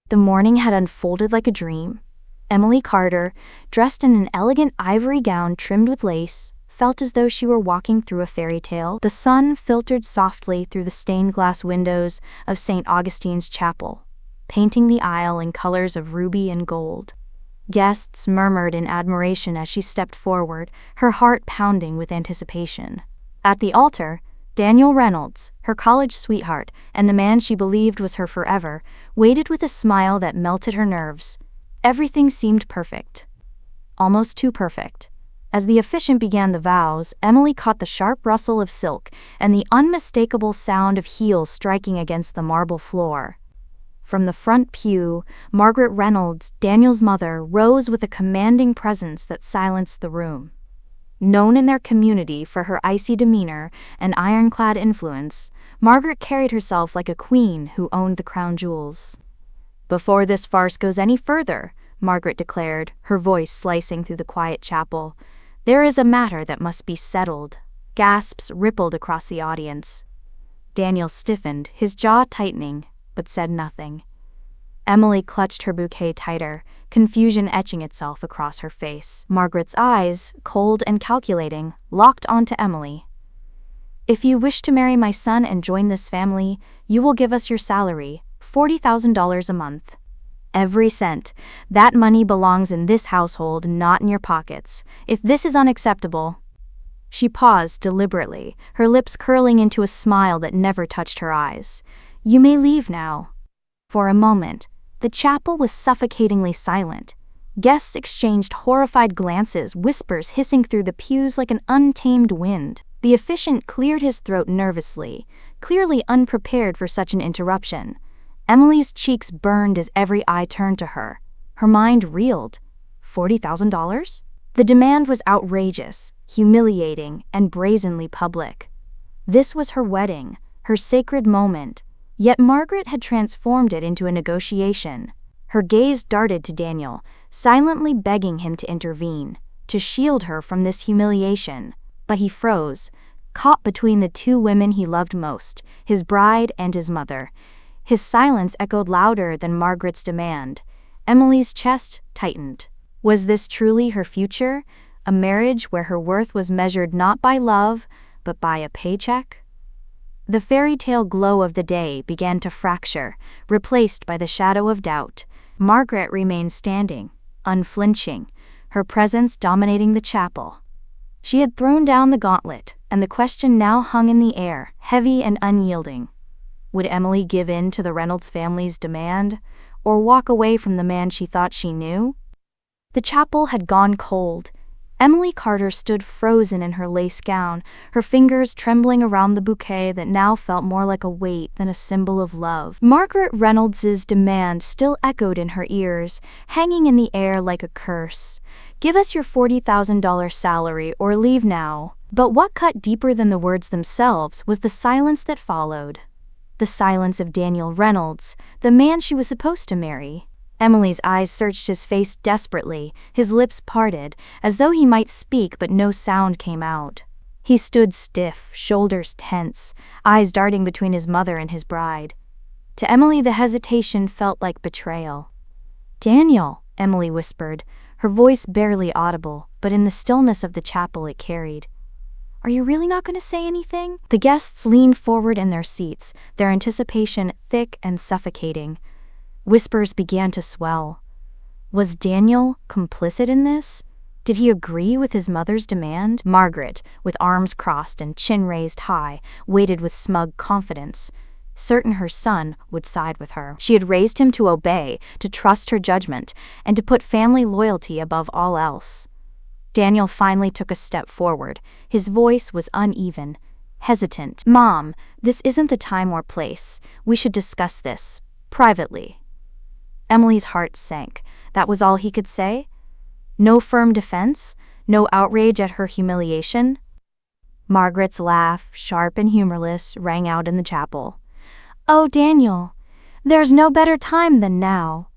The morning had unfolded like a dream. Emily Carter, dressed in an elegant ivory gown trimmed with lace, felt as though she were walking through a fairy tale. The sun filtered softly through the stained glass windows of St. Augustine's Chapel, painting the aisle in colors of ruby and gold. Guests murmured in admiration as she stepped forward, her heart pounding with anticipation. At the altar, Daniel Reynolds, her college sweetheart, and the man she believed was her forever, waited with a smile that melted her nerves. Everything seemed perfect. Almost too perfect. As the officiant began the vows, Emily caught the sharp rustle of silk and the unmistakable sound of heels striking against the marble floor. From the front pew, Margaret Reynolds, Daniel's mother, rose with a commanding presence that silenced the room. Known in their community for her icy demeanor and ironclad influence, Margaret carried herself like a queen who owned the crown jewels. "Before this farce goes any further," Margaret declared, her voice slicing through the quiet chapel, "there is a matter that must be settled." Gasps rippled across the audience. Daniel stiffened, his jaw tightening, but said nothing. Emily clutched her bouquet tighter, confusion etching itself across her face. Margaret's eyes, cold and calculating, locked onto Emily. "If you wish to marry my son and join this family, you will give us your salary, $40,000 a month. Every cent. That money belongs in this household, not in your pockets. If this is unacceptable—" She paused deliberately, her lips curling into a smile that never touched her eyes. "You may leave now." For a moment, the chapel was suffocatingly silent. Guests exchanged horrified glances, whispers hissing through the pews like an untamed wind. The officiant cleared his throat nervously, clearly unprepared for such an interruption. Emily's cheeks burned as every eye turned to her. Her mind reeled. $40,000? The demand was outrageous, humiliating, and brazenly public. This was her wedding, her sacred moment. Yet Margaret had transformed it into a negotiation. Her gaze darted to Daniel, silently begging him to intervene, to shield her from this humiliation. But he froze, caught between the two women he loved most, his bride and his mother. His silence echoed louder than Margaret's demand. Emily's chest tightened. Was this truly her future? A marriage where her worth was measured not by love, but by a paycheck? The fairy tale glow of the day began to fracture, replaced by the shadow of doubt. Margaret remained standing, unflinching, her presence dominating the chapel. She had thrown down the gauntlet, and the question now hung in the air, heavy and unyielding. Would Emily give in to the Reynolds family's demand, or walk away from the man she thought she knew? The chapel had gone cold. Emily Carter stood frozen in her lace gown, her fingers trembling around the bouquet that now felt more like a weight than a symbol of love. Margaret Reynolds's demand still echoed in her ears, hanging in the air like a curse. "Give us your $40,000 salary or leave now." But what cut deeper than the words themselves was the silence that followed. The silence of Daniel Reynolds, the man she was supposed to marry. Emily's eyes searched his face desperately, his lips parted, as though he might speak but no sound came out. He stood stiff, shoulders tense, eyes darting between his mother and his bride. To Emily the hesitation felt like betrayal. "Daniel," Emily whispered, her voice barely audible, but in the stillness of the chapel it carried. "Are you really not going to say anything?" The guests leaned forward in their seats, their anticipation thick and suffocating. Whispers began to swell. Was Daniel complicit in this? Did he agree with his mother's demand? Margaret, with arms crossed and chin raised high, waited with smug confidence, certain her son would side with her. She had raised him to obey, to trust her judgment, and to put family loyalty above all else. Daniel finally took a step forward. His voice was uneven, hesitant. "Mom, this isn't the time or place. We should discuss this privately." Emily's heart sank. That was all he could say? No firm defense? No outrage at her humiliation? Margaret's laugh, sharp and humorless, rang out in the chapel. "Oh, Daniel, there's no better time than now.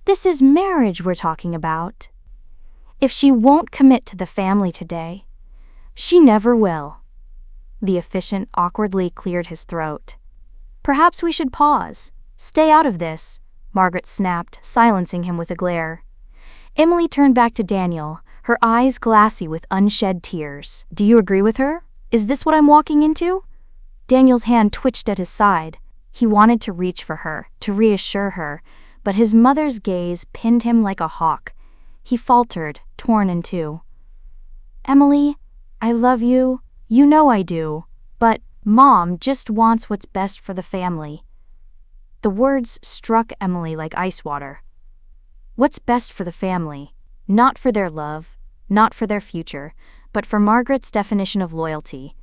This is marriage we're talking about. If she won't commit to the family today, she never will." The officiant awkwardly cleared his throat. "Perhaps we should pause. Stay out of this. Margaret snapped, silencing him with a glare. Emily turned back to Daniel, her eyes glassy with unshed tears. Do you agree with her? Is this what I'm walking into? Daniel's hand twitched at his side. He wanted to reach for her, to reassure her, but his mother's gaze pinned him like a hawk. He faltered, torn in two. Emily, I love you. You know I do. But Mom just wants what's best for the family. The words struck Emily like ice water. What's best for the family? Not for their love, not for their future, but for Margaret's definition of loyalty.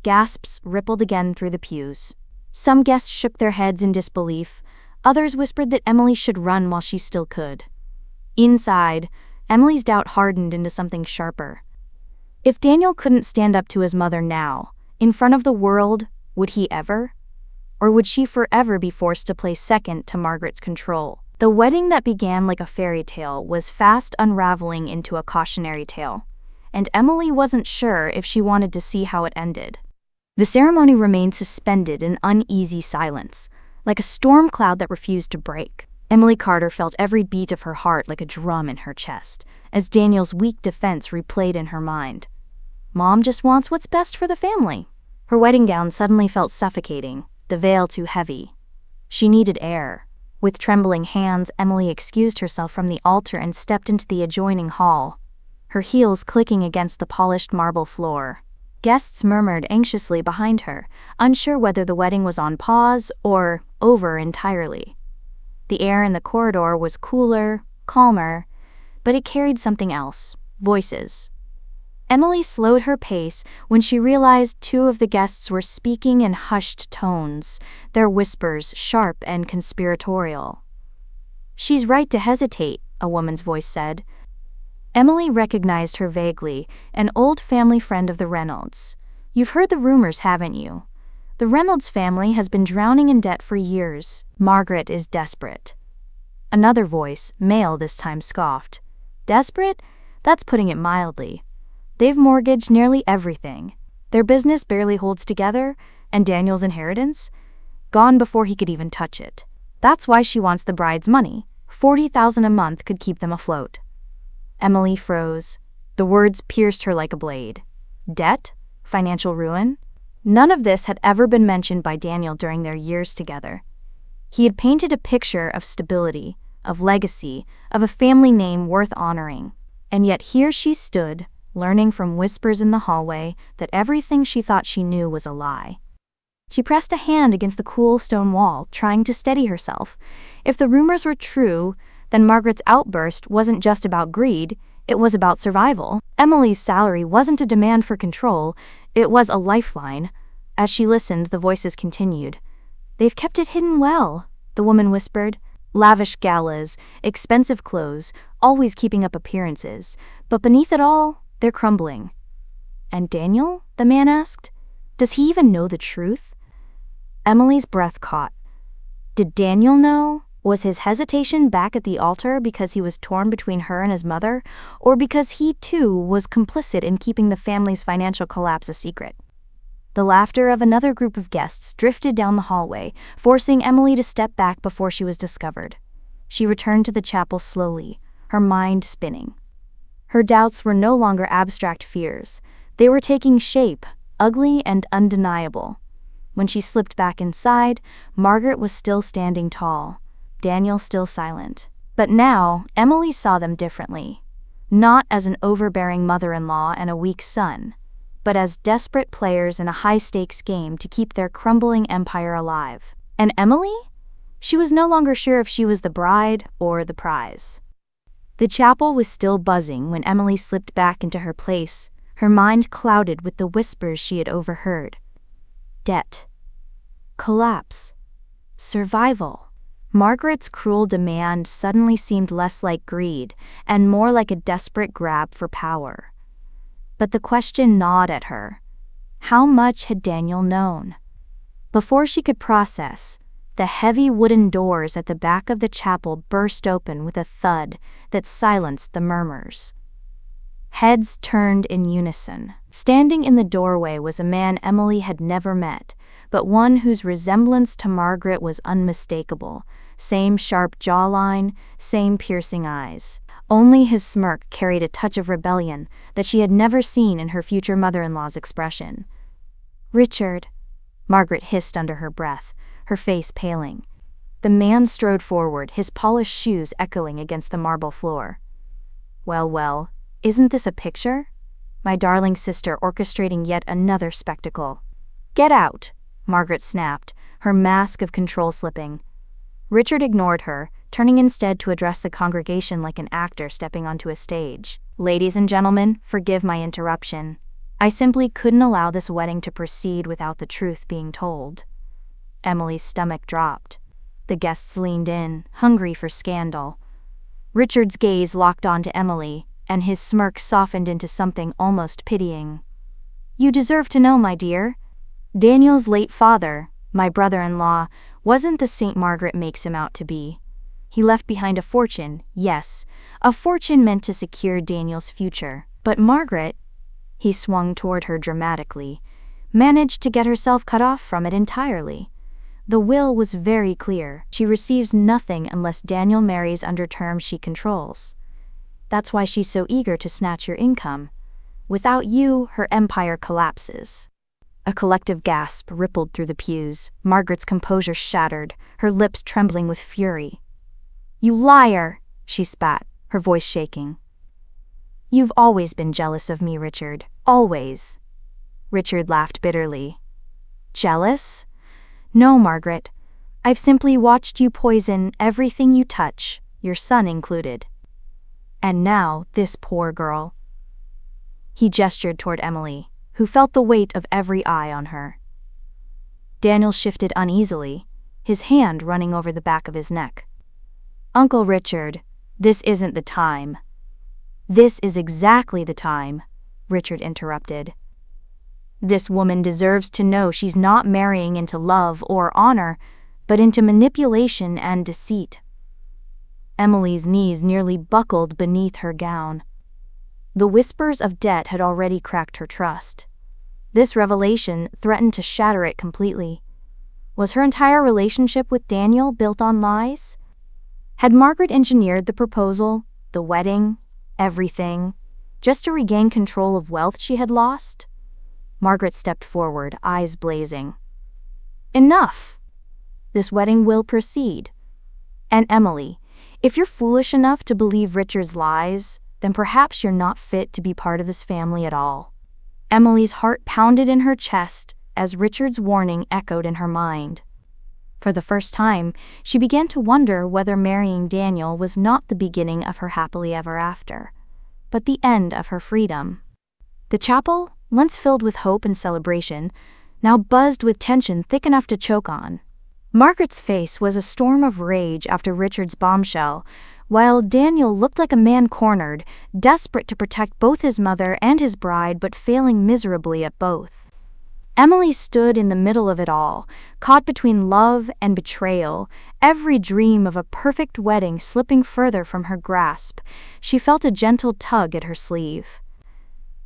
Gasps rippled again through the pews. Some guests shook their heads in disbelief. Others whispered that Emily should run while she still could. Inside, Emily's doubt hardened into something sharper. If Daniel couldn't stand up to his mother now, in front of the world, would he ever? Or would she forever be forced to play second to Margaret's control? The wedding that began like a fairy tale was fast unraveling into a cautionary tale, and Emily wasn't sure if she wanted to see how it ended. The ceremony remained suspended in uneasy silence, like a storm cloud that refused to break. Emily Carter felt every beat of her heart like a drum in her chest, as Daniel's weak defense replayed in her mind. Mom just wants what's best for the family. Her wedding gown suddenly felt suffocating, the veil too heavy. She needed air. With trembling hands, Emily excused herself from the altar and stepped into the adjoining hall, her heels clicking against the polished marble floor. Guests murmured anxiously behind her, unsure whether the wedding was on pause or over entirely. The air in the corridor was cooler, calmer, but it carried something else: voices. Emily slowed her pace when she realized two of the guests were speaking in hushed tones, their whispers sharp and conspiratorial. "She's right to hesitate," a woman's voice said. Emily recognized her vaguely, an old family friend of the Reynolds. "You've heard the rumors, haven't you? The Reynolds family has been drowning in debt for years. Margaret is desperate." Another voice, male this time, scoffed. "Desperate? That's putting it mildly. They've mortgaged nearly everything. Their business barely holds together, and Daniel's inheritance? Gone before he could even touch it. That's why she wants the bride's money. $40,000 a month could keep them afloat." Emily froze. The words pierced her like a blade. Debt? Financial ruin? None of this had ever been mentioned by Daniel during their years together. He had painted a picture of stability, of legacy, of a family name worth honoring. And yet here she stood, learning from whispers in the hallway that everything she thought she knew was a lie. She pressed a hand against the cool stone wall, trying to steady herself. If the rumors were true, then Margaret's outburst wasn't just about greed, it was about survival. Emily's salary wasn't a demand for control, it was a lifeline. As she listened, the voices continued. "They've kept it hidden well," the woman whispered. "Lavish galas, expensive clothes, always keeping up appearances. But beneath it all, they're crumbling." "And Daniel?" the man asked. "Does he even know the truth?" Emily's breath caught. Did Daniel know? Was his hesitation back at the altar because he was torn between her and his mother, or because he, too, was complicit in keeping the family's financial collapse a secret? The laughter of another group of guests drifted down the hallway, forcing Emily to step back before she was discovered. She returned to the chapel slowly, her mind spinning. Her doubts were no longer abstract fears. They were taking shape, ugly and undeniable. When she slipped back inside, Margaret was still standing tall, Daniel still silent. But now, Emily saw them differently. Not as an overbearing mother-in-law and a weak son, but as desperate players in a high-stakes game to keep their crumbling empire alive. And Emily? She was no longer sure if she was the bride or the prize. The chapel was still buzzing when Emily slipped back into her place, her mind clouded with the whispers she had overheard. Debt. Collapse. Survival. Margaret's cruel demand suddenly seemed less like greed and more like a desperate grab for power. But the question gnawed at her. How much had Daniel known? Before she could process, the heavy wooden doors at the back of the chapel burst open with a thud that silenced the murmurs. Heads turned in unison. Standing in the doorway was a man Emily had never met, but one whose resemblance to Margaret was unmistakable. same sharp jawline, same piercing eyes. Only his smirk carried a touch of rebellion that she had never seen in her future mother-in-law's expression. "Richard," Margaret hissed under her breath, her face paling. The man strode forward, his polished shoes echoing against the marble floor. "Well, well, isn't this a picture? My darling sister orchestrating yet another spectacle." "Get out," Margaret snapped, her mask of control slipping. Richard ignored her, turning instead to address the congregation like an actor stepping onto a stage. "Ladies and gentlemen, forgive my interruption. I simply couldn't allow this wedding to proceed without the truth being told." Emily's stomach dropped. The guests leaned in, hungry for scandal. Richard's gaze locked onto Emily, and his smirk softened into something almost pitying. "You deserve to know, my dear. Daniel's late father, my brother-in-law, wasn't the saint Margaret makes him out to be. He left behind a fortune, yes, a fortune meant to secure Daniel's future. But Margaret," he swung toward her dramatically, "managed to get herself cut off from it entirely. The will was very clear. She receives nothing unless Daniel marries under terms she controls. That's why she's so eager to snatch your income. Without you, her empire collapses." A collective gasp rippled through the pews. Margaret's composure shattered, her lips trembling with fury. "You liar!" she spat, her voice shaking. "You've always been jealous of me, Richard. Always." Richard laughed bitterly. "Jealous? No, Margaret. I've simply watched you poison everything you touch, your son included. And now, this poor girl." He gestured toward Emily, who felt the weight of every eye on her. Daniel shifted uneasily, his hand running over the back of his neck. "Uncle Richard, this isn't the time." "This is exactly the time," Richard interrupted. "This woman deserves to know she's not marrying into love or honor, but into manipulation and deceit." Emily's knees nearly buckled beneath her gown. The whispers of debt had already cracked her trust. This revelation threatened to shatter it completely. Was her entire relationship with Daniel built on lies? Had Margaret engineered the proposal, the wedding, everything, just to regain control of wealth she had lost? Margaret stepped forward, eyes blazing. "Enough! This wedding will proceed. And Emily, if you're foolish enough to believe Richard's lies, then perhaps you're not fit to be part of this family at all." Emily's heart pounded in her chest as Richard's warning echoed in her mind. For the first time, she began to wonder whether marrying Daniel was not the beginning of her happily ever after, but the end of her freedom. The chapel, once filled with hope and celebration, now buzzed with tension thick enough to choke on. Margaret's face was a storm of rage after Richard's bombshell, while Daniel looked like a man cornered, desperate to protect both his mother and his bride but failing miserably at both. Emily stood in the middle of it all, caught between love and betrayal, every dream of a perfect wedding slipping further from her grasp. She felt a gentle tug at her sleeve.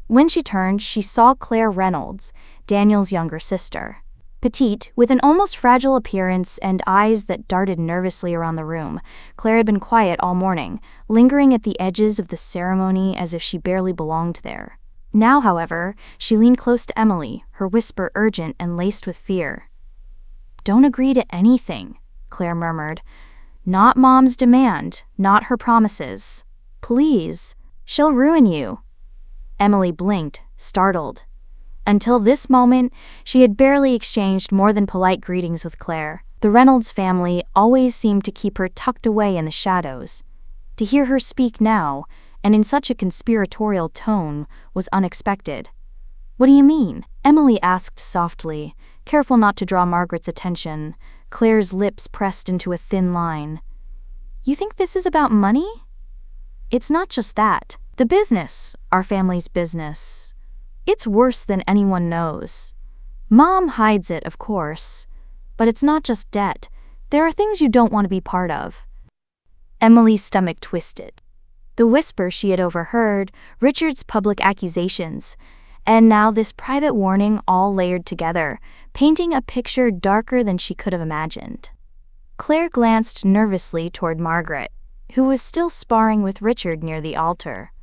When she turned, she saw Claire Reynolds, Daniel's younger sister. Petite, with an almost fragile appearance and eyes that darted nervously around the room, Claire had been quiet all morning, lingering at the edges of the ceremony as if she barely belonged there. Now, however, she leaned close to Emily, her whisper urgent and laced with fear. "Don't agree to anything," Claire murmured. "Not Mom's demand, not her promises. Please, she'll ruin you." Emily blinked, startled. Until this moment, she had barely exchanged more than polite greetings with Claire. The Reynolds family always seemed to keep her tucked away in the shadows. To hear her speak now, and in such a conspiratorial tone, was unexpected. "What do you mean?" Emily asked softly, careful not to draw Margaret's attention. Claire's lips pressed into a thin line. "You think this is about money?" "It's not just that. The business, our family's business. It's worse than anyone knows. Mom hides it, of course. But it's not just debt. There are things you don't want to be part of." Emily's stomach twisted. The whisper she had overheard, Richard's public accusations, and now this private warning all layered together, painting a picture darker than she could have imagined. Claire glanced nervously toward Margaret, who was still sparring with Richard near the altar.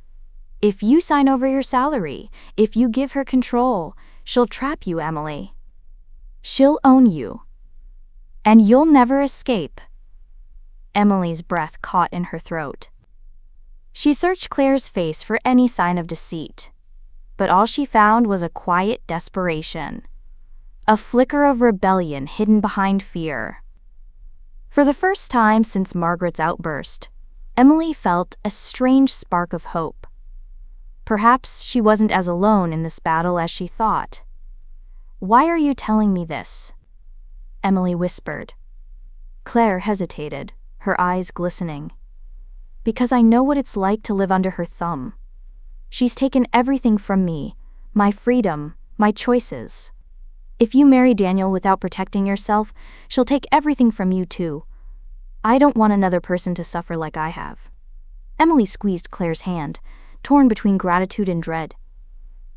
"If you sign over your salary, if you give her control, she'll trap you, Emily. She'll own you. And you'll never escape." Emily's breath caught in her throat. She searched Claire's face for any sign of deceit, but all she found was a quiet desperation, a flicker of rebellion hidden behind fear. For the first time since Margaret's outburst, Emily felt a strange spark of hope. Perhaps she wasn't as alone in this battle as she thought. "Why are you telling me this?" Emily whispered. Claire hesitated, her eyes glistening. "Because I know what it's like to live under her thumb. She's taken everything from me, my freedom, my choices. If you marry Daniel without protecting yourself, she'll take everything from you too. I don't want another person to suffer like I have." Emily squeezed Claire's hand, torn between gratitude and dread.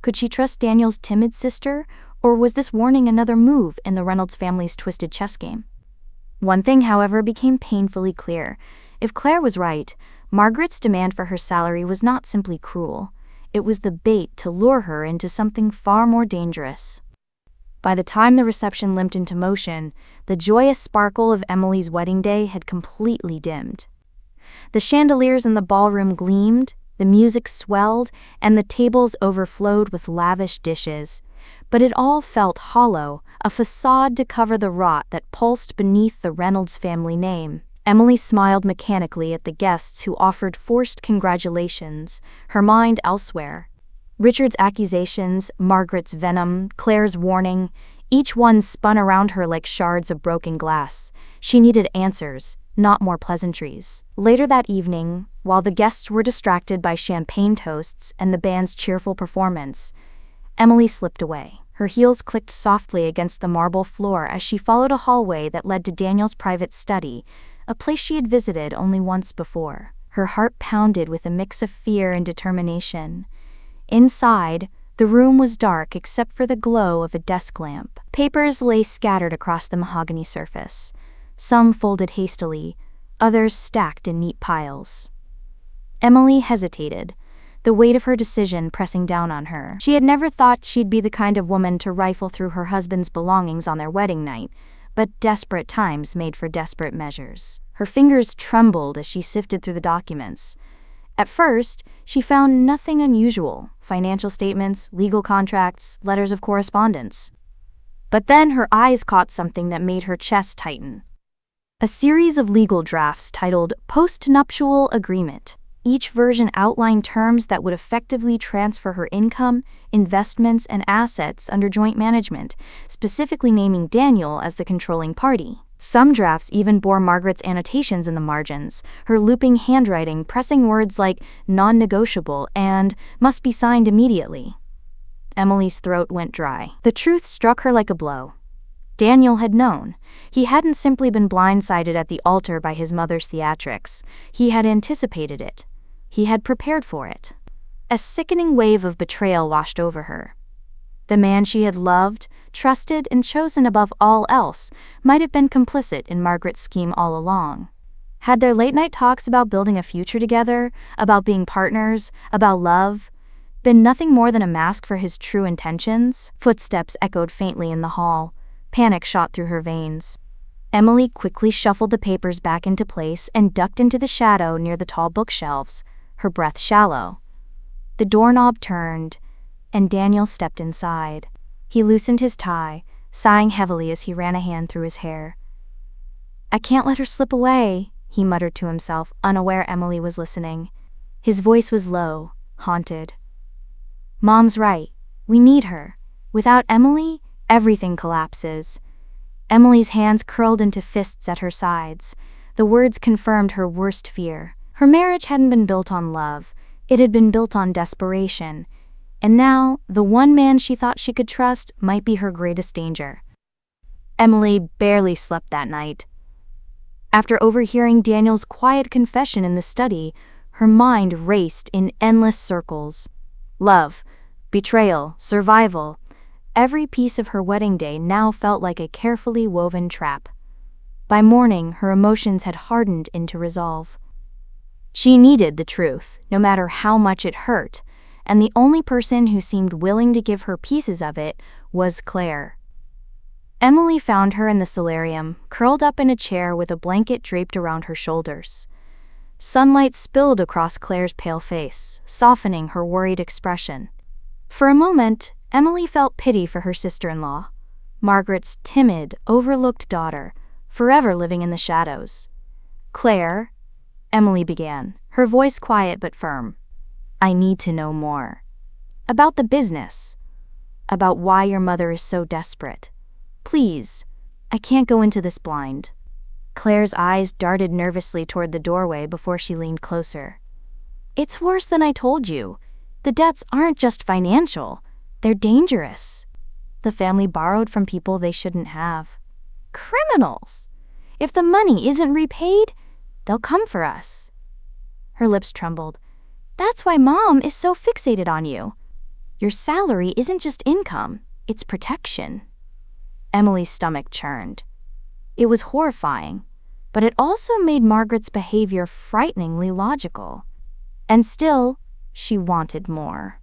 Could she trust Daniel's timid sister, or was this warning another move in the Reynolds family's twisted chess game? One thing, however, became painfully clear. If Claire was right, Margaret's demand for her salary was not simply cruel. It was the bait to lure her into something far more dangerous. By the time the reception limped into motion, the joyous sparkle of Emily's wedding day had completely dimmed. The chandeliers in the ballroom gleamed, the music swelled, and the tables overflowed with lavish dishes. But it all felt hollow, a facade to cover the rot that pulsed beneath the Reynolds family name. Emily smiled mechanically at the guests who offered forced congratulations, her mind elsewhere. Richard's accusations, Margaret's venom, Claire's warning, each one spun around her like shards of broken glass. She needed answers, not more pleasantries. Later that evening, while the guests were distracted by champagne toasts and the band's cheerful performance, Emily slipped away. Her heels clicked softly against the marble floor as she followed a hallway that led to Daniel's private study, a place she had visited only once before. Her heart pounded with a mix of fear and determination. Inside, the room was dark except for the glow of a desk lamp. Papers lay scattered across the mahogany surface, some folded hastily, others stacked in neat piles. Emily hesitated, the weight of her decision pressing down on her. She had never thought she'd be the kind of woman to rifle through her husband's belongings on their wedding night, but desperate times made for desperate measures. Her fingers trembled as she sifted through the documents. At first, she found nothing unusual: financial statements, legal contracts, letters of correspondence. But then her eyes caught something that made her chest tighten. A series of legal drafts titled Post-Nuptial Agreement. Each version outlined terms that would effectively transfer her income, investments, and assets under joint management, specifically naming Daniel as the controlling party. Some drafts even bore Margaret's annotations in the margins, her looping handwriting pressing words like non-negotiable and must be signed immediately. Emily's throat went dry. The truth struck her like a blow. Daniel had known. He hadn't simply been blindsided at the altar by his mother's theatrics. He had anticipated it. He had prepared for it. A sickening wave of betrayal washed over her. The man she had loved, trusted, and chosen above all else might have been complicit in Margaret's scheme all along. Had their late-night talks about building a future together, about being partners, about love, been nothing more than a mask for his true intentions? Footsteps echoed faintly in the hall. Panic shot through her veins. Emily quickly shuffled the papers back into place and ducked into the shadow near the tall bookshelves, her breath shallow. The doorknob turned, and Daniel stepped inside. He loosened his tie, sighing heavily as he ran a hand through his hair. "I can't let her slip away," he muttered to himself, unaware Emily was listening. His voice was low, haunted. "Mom's right. We need her. Without Emily, everything collapses." Emily's hands curled into fists at her sides. The words confirmed her worst fear. Her marriage hadn't been built on love. It had been built on desperation. And now, the one man she thought she could trust might be her greatest danger. Emily barely slept that night. After overhearing Daniel's quiet confession in the study, her mind raced in endless circles. Love, betrayal, survival. Every piece of her wedding day now felt like a carefully woven trap. By morning, her emotions had hardened into resolve. She needed the truth, no matter how much it hurt, and the only person who seemed willing to give her pieces of it was Claire. Emily found her in the solarium, curled up in a chair with a blanket draped around her shoulders. Sunlight spilled across Claire's pale face, softening her worried expression. For a moment, Emily felt pity for her sister-in-law, Margaret's timid, overlooked daughter, forever living in the shadows. "Claire," Emily began, her voice quiet but firm. "I need to know more. About the business. About why your mother is so desperate. Please, I can't go into this blind." Claire's eyes darted nervously toward the doorway before she leaned closer. "It's worse than I told you. The debts aren't just financial, they're dangerous. The family borrowed from people they shouldn't have. Criminals! If the money isn't repaid, they'll come for us." Her lips trembled. "That's why Mom is so fixated on you. Your salary isn't just income, it's protection." Emily's stomach churned. It was horrifying, but it also made Margaret's behavior frighteningly logical. And still, she wanted more.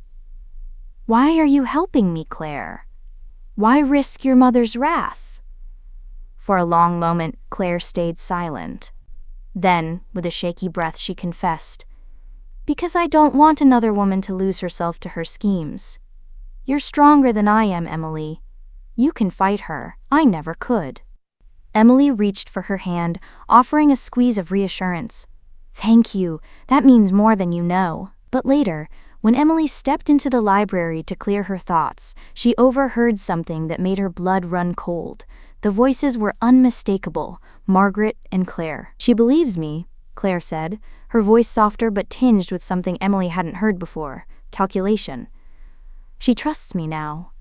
"Why are you helping me, Claire? Why risk your mother's wrath?" For a long moment, Claire stayed silent. Then, with a shaky breath, she confessed, "Because I don't want another woman to lose herself to her schemes. You're stronger than I am, Emily. You can fight her. I never could." Emily reached for her hand, offering a squeeze of reassurance. "Thank you. That means more than you know." But later, when Emily stepped into the library to clear her thoughts, she overheard something that made her blood run cold. The voices were unmistakable, Margaret and Claire. "She believes me," Claire said, her voice softer but tinged with something Emily hadn't heard before, calculation. "She trusts me now."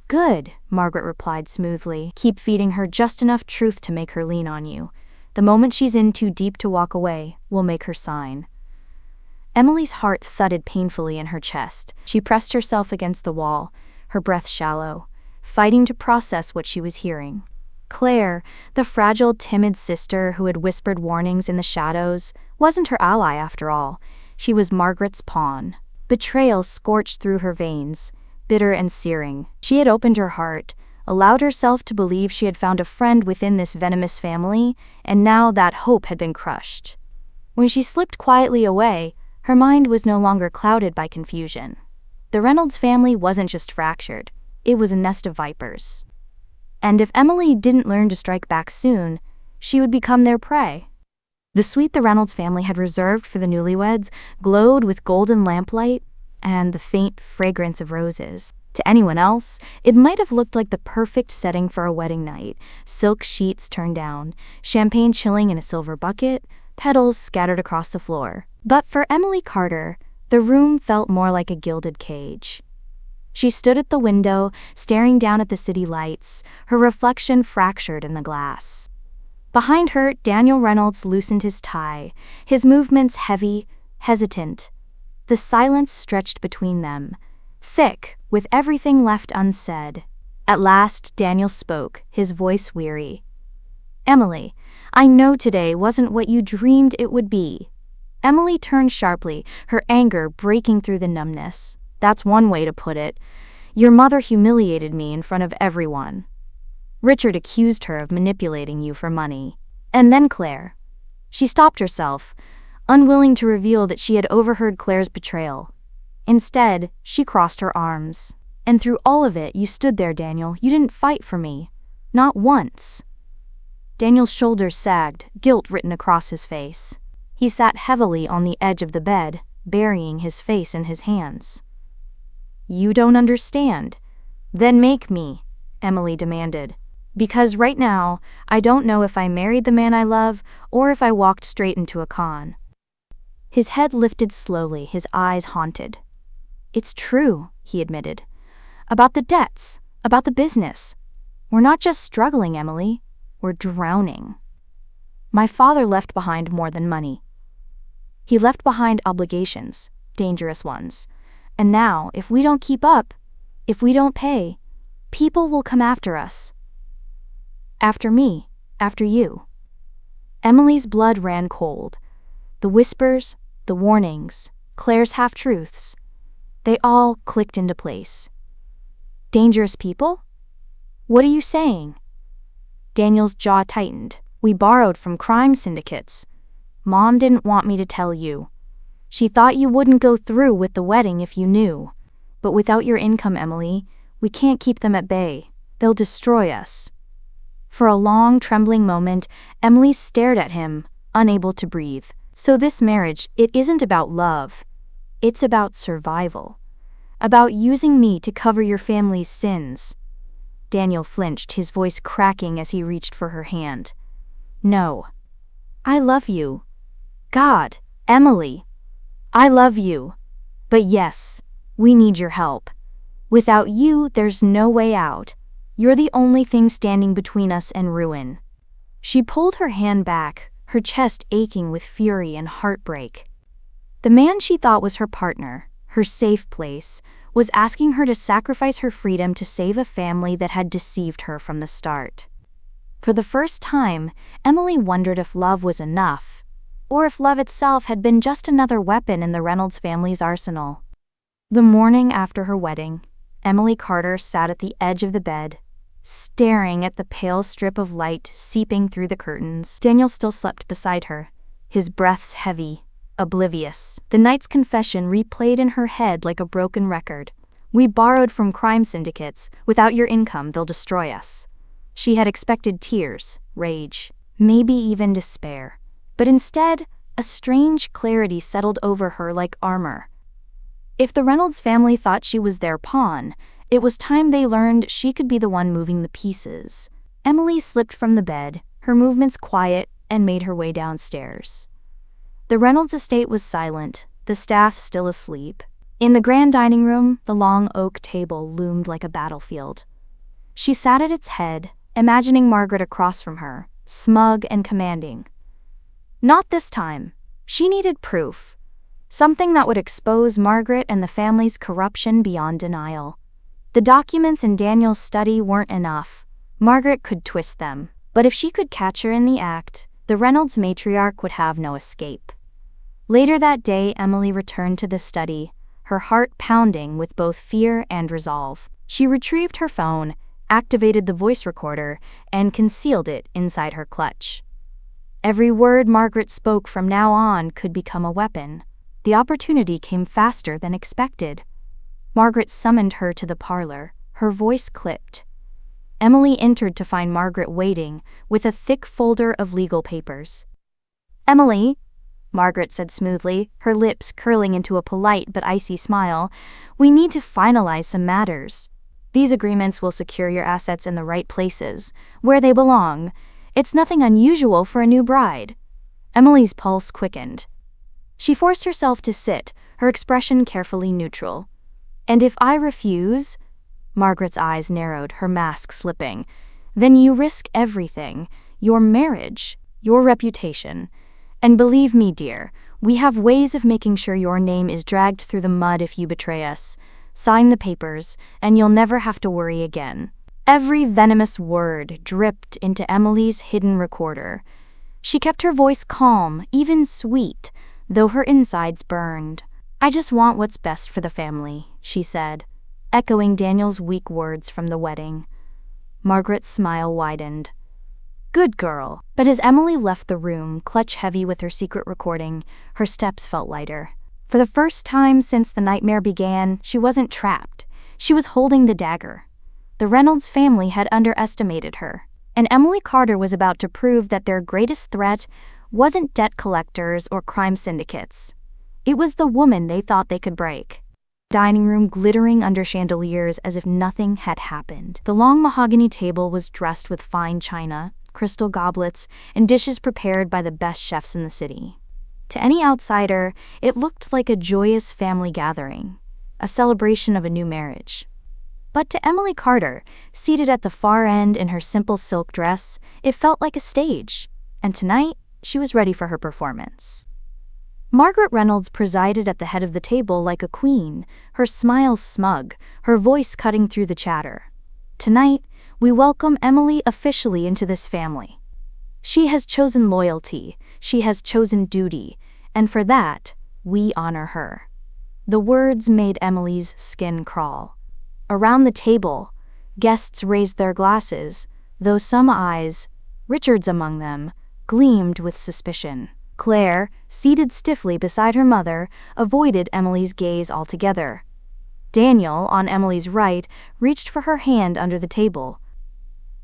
"Good," Margaret replied smoothly. "Keep feeding her just enough truth to make her lean on you. The moment she's in too deep to walk away, we'll make her sign." Emily's heart thudded painfully in her chest. She pressed herself against the wall, her breath shallow, fighting to process what she was hearing. Claire, the fragile, timid sister who had whispered warnings in the shadows, wasn't her ally after all. She was Margaret's pawn. Betrayal scorched through her veins, bitter and searing. She had opened her heart, allowed herself to believe she had found a friend within this venomous family, and now that hope had been crushed. When she slipped quietly away, her mind was no longer clouded by confusion. The Reynolds family wasn't just fractured, it was a nest of vipers. And if Emily didn't learn to strike back soon, she would become their prey. The suite the Reynolds family had reserved for the newlyweds glowed with golden lamplight and the faint fragrance of roses. To anyone else, it might have looked like the perfect setting for a wedding night: silk sheets turned down, champagne chilling in a silver bucket, petals scattered across the floor. But for Emily Carter, the room felt more like a gilded cage. She stood at the window, staring down at the city lights, her reflection fractured in the glass. Behind her, Daniel Reynolds loosened his tie, his movements heavy, hesitant. The silence stretched between them, thick, with everything left unsaid. At last, Daniel spoke, his voice weary. "Emily, I know today wasn't what you dreamed it would be." Emily turned sharply, her anger breaking through the numbness. "That's one way to put it. Your mother humiliated me in front of everyone. Richard accused her of manipulating you for money. And then Claire." She stopped herself, unwilling to reveal that she had overheard Claire's betrayal. Instead, she crossed her arms. "And through all of it, you stood there, Daniel. You didn't fight for me. Not once." Daniel's shoulders sagged, guilt written across his face. He sat heavily on the edge of the bed, burying his face in his hands. "You don't understand. Then make me," Emily demanded. "Because right now, I don't know if I married the man I love or if I walked straight into a con." His head lifted slowly, his eyes haunted. "It's true," he admitted. "About the debts, about the business. We're not just struggling, Emily. We're drowning. My father left behind more than money. He left behind obligations, dangerous ones. And now, if we don't keep up, if we don't pay, people will come after us. After me, after you." Emily's blood ran cold. The whispers, the warnings, Claire's half-truths, they all clicked into place. Dangerous people? What are you saying? Daniel's jaw tightened. We borrowed from crime syndicates. Mom didn't want me to tell you. She thought you wouldn't go through with the wedding if you knew. But without your income, Emily, we can't keep them at bay. They'll destroy us. For a long, trembling moment, Emily stared at him, unable to breathe. So this marriage, it isn't about love. It's about survival. About using me to cover your family's sins. Daniel flinched, his voice cracking as he reached for her hand. No. I love you. God, Emily. I love you. But yes, we need your help. Without you, there's no way out. You're the only thing standing between us and ruin. She pulled her hand back, her chest aching with fury and heartbreak. The man she thought was her partner, her safe place, was asking her to sacrifice her freedom to save a family that had deceived her from the start. For the first time, Emily wondered if love was enough, or if love itself had been just another weapon in the Reynolds family's arsenal. The morning after her wedding, Emily Carter sat at the edge of the bed, staring at the pale strip of light seeping through the curtains. Daniel still slept beside her, his breaths heavy, oblivious. The night's confession replayed in her head like a broken record. We borrowed from crime syndicates. Without your income, they'll destroy us. She had expected tears, rage, maybe even despair. But instead, a strange clarity settled over her like armor. If the Reynolds family thought she was their pawn, it was time they learned she could be the one moving the pieces. Emily slipped from the bed, her movements quiet, and made her way downstairs. The Reynolds estate was silent, the staff still asleep. In the grand dining room, the long oak table loomed like a battlefield. She sat at its head, imagining Margaret across from her, smug and commanding. Not this time. She needed proof. Something that would expose Margaret and the family's corruption beyond denial. The documents in Daniel's study weren't enough. Margaret could twist them, but if she could catch her in the act, the Reynolds matriarch would have no escape. Later that day, Emily returned to the study, her heart pounding with both fear and resolve. She retrieved her phone, activated the voice recorder, and concealed it inside her clutch. Every word Margaret spoke from now on could become a weapon. The opportunity came faster than expected. Margaret summoned her to the parlor, her voice clipped. Emily entered to find Margaret waiting, with a thick folder of legal papers. "Emily," Margaret said smoothly, her lips curling into a polite but icy smile, "we need to finalize some matters. These agreements will secure your assets in the right places, where they belong. It's nothing unusual for a new bride." Emily's pulse quickened. She forced herself to sit, her expression carefully neutral. "And if I refuse?" Margaret's eyes narrowed, her mask slipping. "Then you risk everything, your marriage, your reputation. And believe me, dear, we have ways of making sure your name is dragged through the mud if you betray us. Sign the papers, and you'll never have to worry again." Every venomous word dripped into Emily's hidden recorder. She kept her voice calm, even sweet, though her insides burned. "I just want what's best for the family," she said, echoing Daniel's weak words from the wedding. Margaret's smile widened. "Good girl." But as Emily left the room, clutch heavy with her secret recording, her steps felt lighter. For the first time since the nightmare began, she wasn't trapped. She was holding the dagger. The Reynolds family had underestimated her, and Emily Carter was about to prove that their greatest threat wasn't debt collectors or crime syndicates. It was the woman they thought they could break. Dining room glittering under chandeliers as if nothing had happened. The long mahogany table was dressed with fine china, crystal goblets, and dishes prepared by the best chefs in the city. To any outsider, it looked like a joyous family gathering, a celebration of a new marriage. But to Emily Carter, seated at the far end in her simple silk dress, it felt like a stage, and tonight she was ready for her performance. Margaret Reynolds presided at the head of the table like a queen, her smile smug, her voice cutting through the chatter. "Tonight, we welcome Emily officially into this family." She has chosen loyalty, she has chosen duty, and for that, we honor her." The words made Emily's skin crawl. Around the table, guests raised their glasses, though some eyes, Richard's among them, gleamed with suspicion. Claire, seated stiffly beside her mother, avoided Emily's gaze altogether. Daniel, on Emily's right, reached for her hand under the table.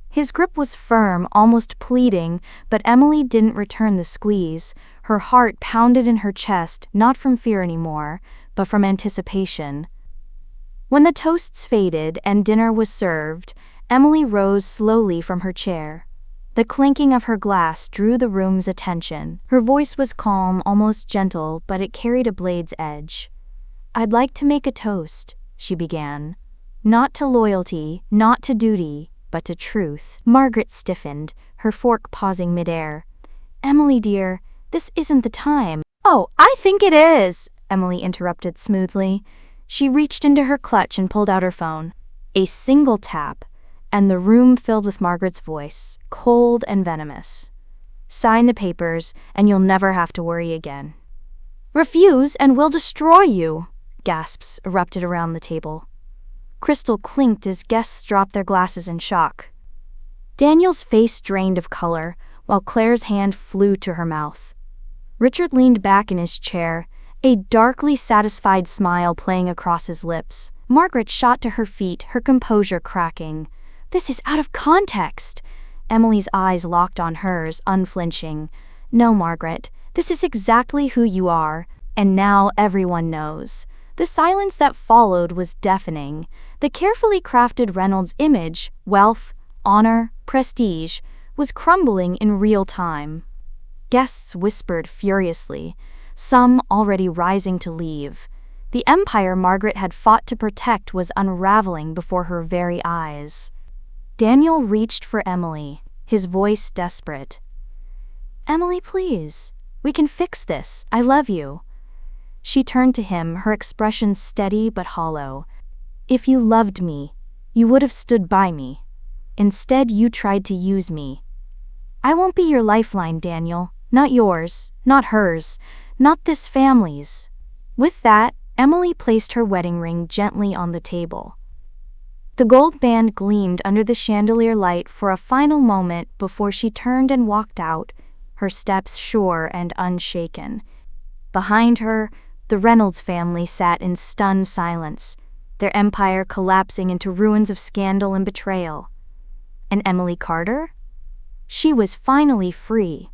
His grip was firm, almost pleading, but Emily didn't return the squeeze. Her heart pounded in her chest, not from fear anymore, but from anticipation. When the toasts faded and dinner was served, Emily rose slowly from her chair. The clinking of her glass drew the room's attention. Her voice was calm, almost gentle, but it carried a blade's edge. "I'd like to make a toast," she began. "Not to loyalty, not to duty, but to truth." Margaret stiffened, her fork pausing midair. "Emily dear, this isn't the time." "Oh, I think it is," Emily interrupted smoothly. She reached into her clutch and pulled out her phone. A single tap, and the room filled with Margaret's voice, cold and venomous. "Sign the papers, and you'll never have to worry again." "Refuse, and we'll destroy you," gasps erupted around the table. Crystal clinked as guests dropped their glasses in shock. Daniel's face drained of color, while Claire's hand flew to her mouth. Richard leaned back in his chair, a darkly satisfied smile playing across his lips. Margaret shot to her feet, her composure cracking. "This is out of context." Emily's eyes locked on hers, unflinching. "No, Margaret, this is exactly who you are, and now everyone knows." The silence that followed was deafening. The carefully crafted Reynolds image, wealth, honor, prestige, was crumbling in real time. Guests whispered furiously, some already rising to leave. The empire Margaret had fought to protect was unraveling before her very eyes. Daniel reached for Emily, his voice desperate. "Emily, please. We can fix this. I love you." She turned to him, her expression steady but hollow. "If you loved me, you would have stood by me. Instead, you tried to use me. I won't be your lifeline, Daniel. Not yours, not hers, not this family's." With that, Emily placed her wedding ring gently on the table. The gold band gleamed under the chandelier light for a final moment before she turned and walked out, her steps sure and unshaken. Behind her, the Reynolds family sat in stunned silence, their empire collapsing into ruins of scandal and betrayal. And Emily Carter? She was finally free.